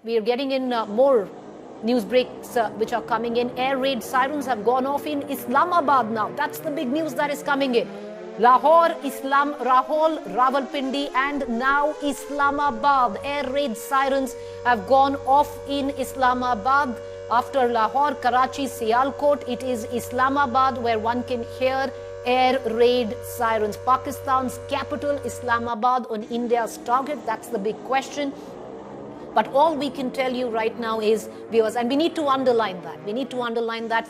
we are getting in more news breaks which are coming in. Air raid sirens have gone off in Islamabad now. That's the big news that is coming in. Lahore, Rahul, Rawalpindi and now Islamabad. Air raid sirens have gone off in Islamabad. After Lahore, Karachi, Sialkot, it is Islamabad where one can hear air raid sirens. Pakistan's capital, Islamabad, on India's target. That's the big question. But all we can tell you right now is, viewers, and we need to underline that. We need to underline that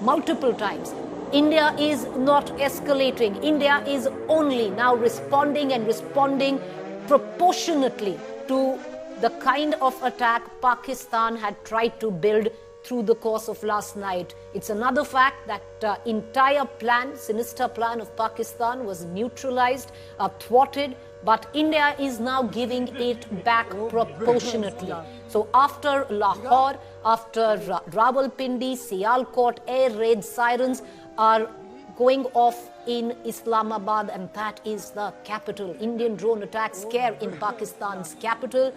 multiple times. India is not escalating. India is only now responding and responding proportionately to the kind of attack Pakistan had tried to build through the course of last night. It's another fact that entire plan, sinister plan of Pakistan was neutralized, thwarted, but India is now giving it back proportionately. So after Lahore, after Rawalpindi, Sialkot, air raid sirens are going off in Islamabad, and that is the capital. Indian drone attacks scare in Pakistan's capital.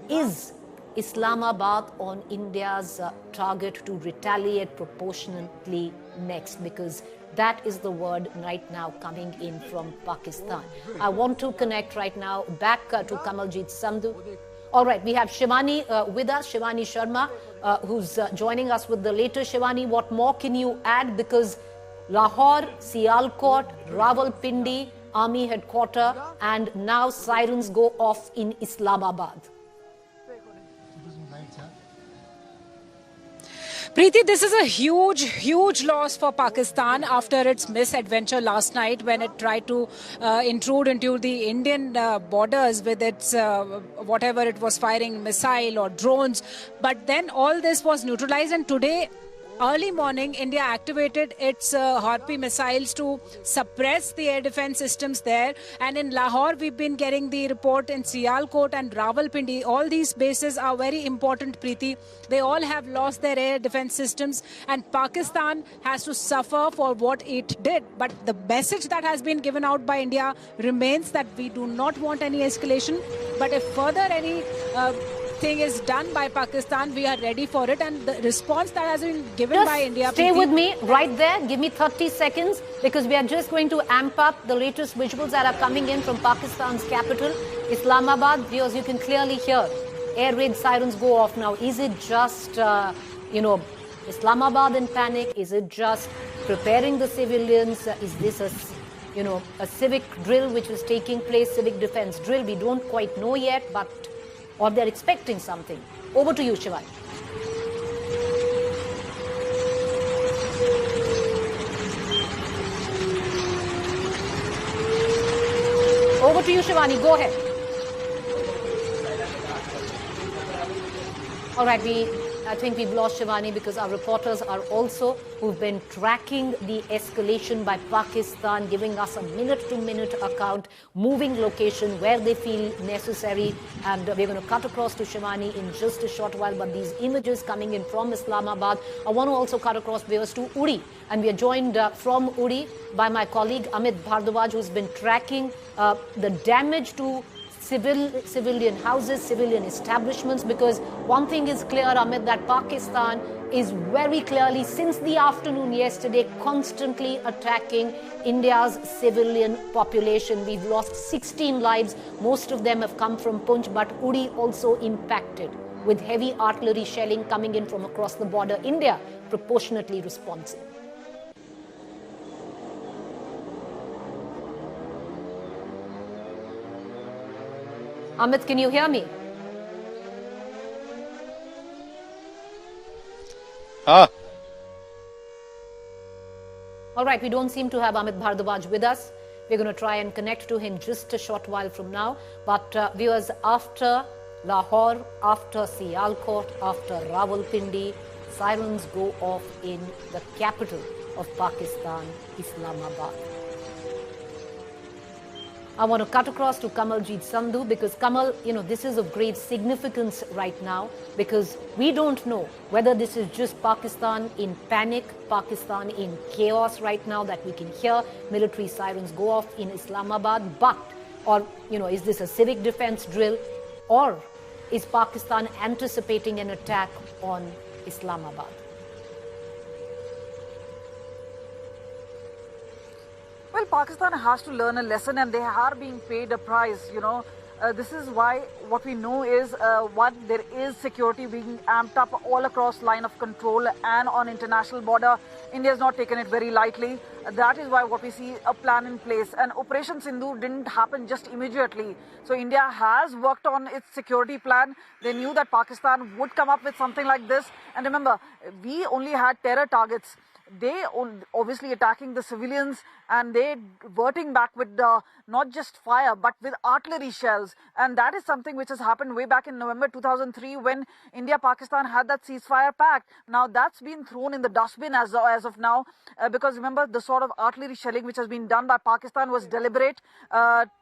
Is Islamabad on India's target to retaliate proportionately next? Because that is the word right now coming in from Pakistan. I want to connect right now back to Kamaljeet Sandhu. All right, we have Shivani with us, Shivani Sharma, who's joining us with the latest. Shivani, what more can you add? Because Lahore, Sialkot, Rawalpindi, Army headquarters, and now sirens go off in Islamabad. Preeti, this is a huge loss for Pakistan after its misadventure last night when it tried to intrude into the Indian borders with its whatever it was firing, missile or drones. But then all this was neutralized, and today early morning, India activated its Harpi missiles to suppress the air defense systems there. And in Lahore, we've been getting the report in Sialkot and Rawalpindi. All these bases are very important, Preeti. They all have lost their air defense systems, and Pakistan has to suffer for what it did. But the message that has been given out by India remains that we do not want any escalation. But if further any thing is done by Pakistan, we are ready for it, and the response that has been given by India. Stay with me right there. Give me 30 seconds because we are just going to amp up the latest visuals that are coming in from Pakistan's capital, Islamabad. Viewers, you can clearly hear air raid sirens go off now. Is it just, Islamabad in panic? Is it just preparing the civilians? Is this a civic drill which is taking place, civic defense drill? We don't quite know yet, but or they're expecting something. Over to you, Shivani. Over to you, Shivani. Go ahead. All right, I think we've lost Shivani because our reporters are also, who've been tracking the escalation by Pakistan, giving us a minute-to-minute account, moving location where they feel necessary. And we're going to cut across to Shivani in just a short while. But these images coming in from Islamabad, I want to also cut across viewers to Uri. And we are joined from Uri by my colleague Amit Bhardwaj, who's been tracking the damage to civilian houses, civilian establishments, because one thing is clear, Amit, that Pakistan is very clearly, since the afternoon yesterday, constantly attacking India's civilian population. We've lost 16 lives. Most of them have come from Poonch, but Uri also impacted with heavy artillery shelling coming in from across the border. India proportionately responsive. Amit, can you hear me? All right, we don't seem to have Amit Bhardwaj with us. We're going to try and connect to him just a short while from now. But viewers, after Lahore, after Sialkot, after Rawalpindi, sirens go off in the capital of Pakistan, Islamabad. I want to cut across to Kamaljeet Sandhu because Kamal, this is of great significance right now because we don't know whether this is just Pakistan in panic, Pakistan in chaos right now that we can hear military sirens go off in Islamabad, or is this a civic defense drill, or is Pakistan anticipating an attack on Islamabad? Well, Pakistan has to learn a lesson and they are being paid a price, this is why what we know is, one, there is security being amped up all across line of control and on international border. India has not taken it very lightly. That is why what we see a plan in place. And Operation Sindhu didn't happen just immediately. So India has worked on its security plan. They knew that Pakistan would come up with something like this. And remember, we only had terror targets. They obviously attacking the civilians and they verting back with not just fire but with artillery shells, and that is something which has happened way back in November 2003 when India-Pakistan had that ceasefire pact. Now that's been thrown in the dustbin as of now, because remember, the sort of artillery shelling which has been done by Pakistan was deliberate,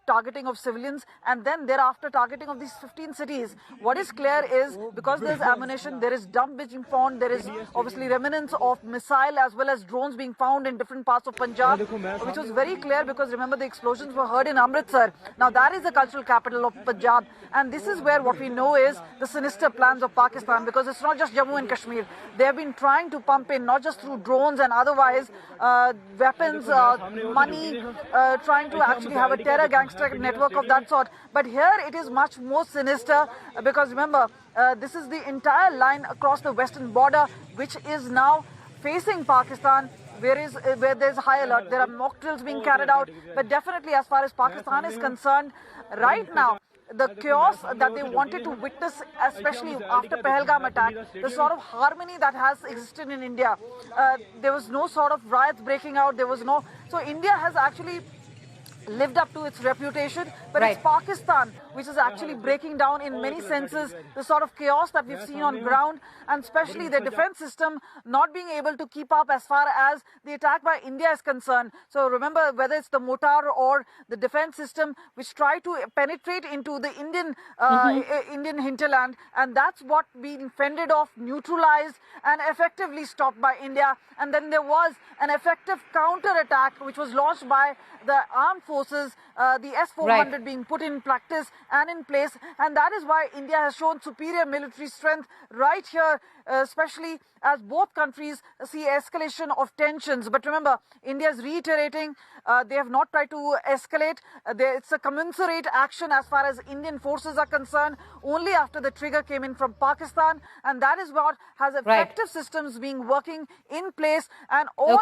targeting of civilians and then thereafter targeting of these 15 cities. What is clear is, because there's ammunition, there is dump being found, there is obviously remnants of missile as well as drones being found in different parts of Punjab, which was very clear because remember the explosions were heard in Amritsar. Now that is the cultural capital of Punjab, and this is where what we know is the sinister plans of Pakistan, because it's not just Jammu and Kashmir. They have been trying to pump in, not just through drones and otherwise, weapons, money, trying to actually have a terror gangster network of that sort. But here it is much more sinister, because remember, this is the entire line across the western border which is now facing Pakistan, where there's high alert. There are mock drills being carried out, but definitely as far as Pakistan is concerned, right now, the chaos that they wanted to witness, especially after Pahalgam attack, the sort of harmony that has existed in India, there was no sort of riots breaking out, there was no... So India has actually lived up to its reputation, but it's Pakistan which is actually breaking down in many senses the sort of chaos that we've seen on ground, and especially the defense system not being able to keep up as far as the attack by India is concerned. So remember, whether it's the mortar or the defense system which try to penetrate into the Indian hinterland, and that's what being fended off, neutralized and effectively stopped by India. And then there was an effective counter attack which was launched by the armed forces, the S-400 being put in practice and in place, and that is why India has shown superior military strength right here, especially as both countries see escalation of tensions. But remember, India is reiterating, they have not tried to escalate. It's a commensurate action as far as Indian forces are concerned, only after the trigger came in from Pakistan, and that is what has effective systems being working in place, and all,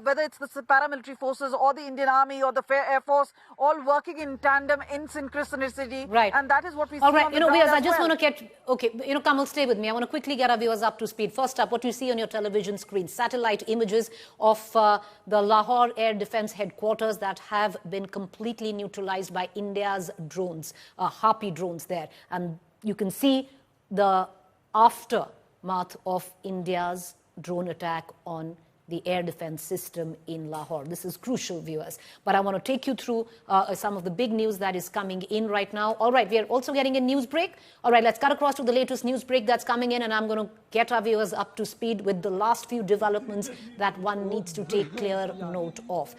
whether it's the paramilitary forces or the Indian Army or the Air Force, all working in tandem, in synchronicity, and that is what we see on the ground. Viewers, I just want to get, Kamal, stay with me. I want to quickly get our viewers up to speed. First up, what you see on your television screen, satellite images of the Lahore Air Defence Headquarters that have been completely neutralized by India's drones, Harpy drones there. And you can see the aftermath of India's drone attack on the air defense system in Lahore. This is crucial, viewers. But I want to take you through some of the big news that is coming in right now. All right, we are also getting a news break. All right, let's cut across to the latest news break that's coming in, and I'm going to get our viewers up to speed with the last few developments that one needs to take clear note of.